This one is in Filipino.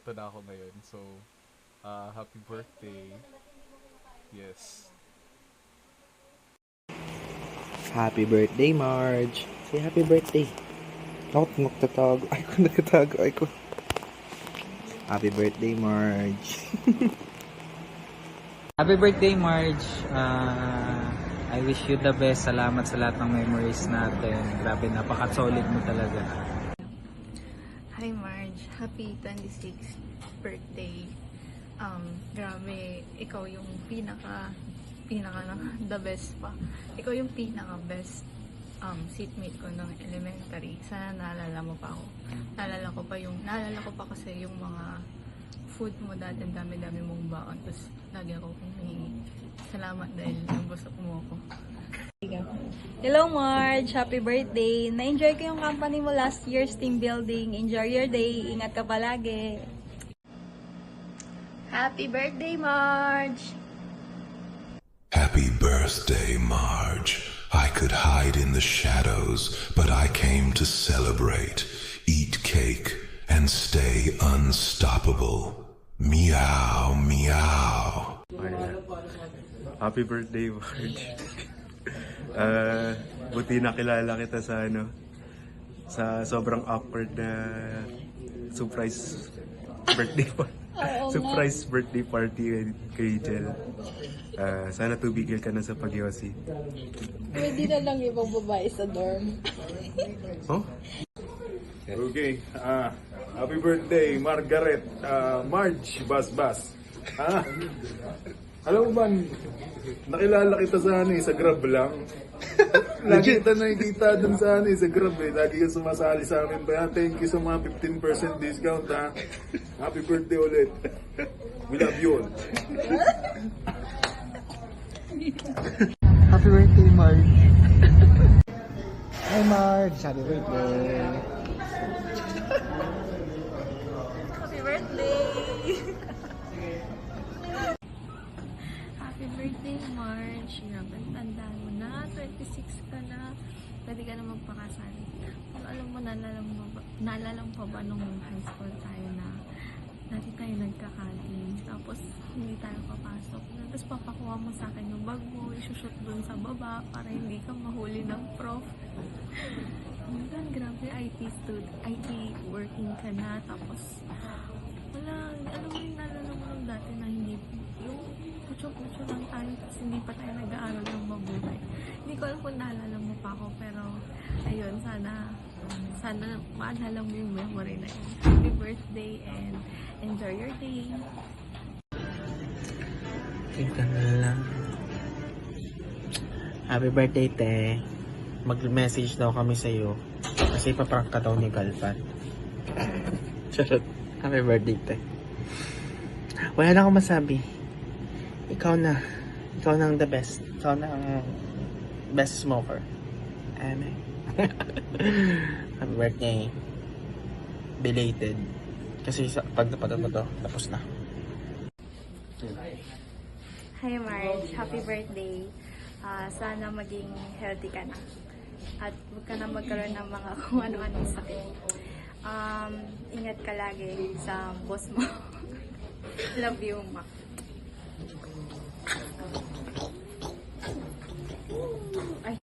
eto na ako ngayon. So, happy birthday. Yes. Happy birthday, Marge. Say happy birthday. Ako, nagtatago. Ay, ko nagtatago. Ay, ko. Happy birthday, Marge. Happy birthday, Marge. I wish you the best. Salamat sa lahat ng memories natin. Grabe, napaka-solid mo talaga. Hi Marge, happy 26th birthday. Grabe, ikaw yung pinaka the best pa. Ikaw yung pinaka best seatmate ko ng elementary. Sana naalala mo pa ako. Naalala ko pa kasi yung mga food mo dati, ang dami-dami mong baon. Tapos lagi ako humihingi. Salamat dahil nabusok mo ako. Hello Marge! Happy birthday! Na-enjoy ko yung company mo last year's team building. Enjoy your day. Ingat ka palagi. Happy birthday, Marge! Happy birthday, Marge. I could hide in the shadows, but I came to celebrate, eat cake, and stay unstoppable. Meow, meow. Happy birthday, Marge. Buti nakilala kita sa sobrang awkward na surprise birthday surprise birthday party kay Jel. Sana tubigil ka na sa pagyosi. Pwede na lang ibang babae sa dorm. Oh? Okay. Happy birthday, Margaret. Marge Basbas. Alam mo ba, nakilala kita sa Grab lang. Lagi kita nakikita dun sa Grab eh. Lagi ka sumasali sa amin. Kaya thank you sa mga 15% discount ha. Happy birthday ulit. We love you all. Happy birthday, Marge. Hi, Marge. Happy birthday. Happy birthday! Happy birthday, Marge. Grabe, tanda mo na. 26 ka na. Pwede ka na magpakasal. Kung alam mo, naalala mo pa ba nung high school tayo na dati tayo nagkakaling. Tapos, hindi tayo papasok. Tapos, papakuha mo sa akin yung bag mo. Isushoot dun sa baba para hindi ka mahuli ng prof. Hanggang, grabe, IT working ka na. Tapos, wala, alam mo yung naalala mo nung dati na hindi, yung putyo-putyo lang tayo tapos hindi pa tayo nag-aaral ng mabuti. Hindi ko alam kung naalala mo pa ako, pero ayun, sana maalala mo yung memory na yun. Happy birthday and enjoy your day. Ika na lang. Happy birthday, te. Mag-message daw kami sa'yo. Kasi paprank ka daw ni Galvan. Charot. Happy birthday, te. Wala na akong masabi. Ikaw na. Ikaw na ang the best. Ikaw na ang best smoker. Amen. Happy birthday. Belated. Kasi pag napanood mo to, tapos na. Hi Marge! Happy birthday! Sana maging healthy ka na. At huwag ka na magkaroon ng mga kung ano-anong sakit. Ingat ka lagi sa boss mo. Love you, Ma.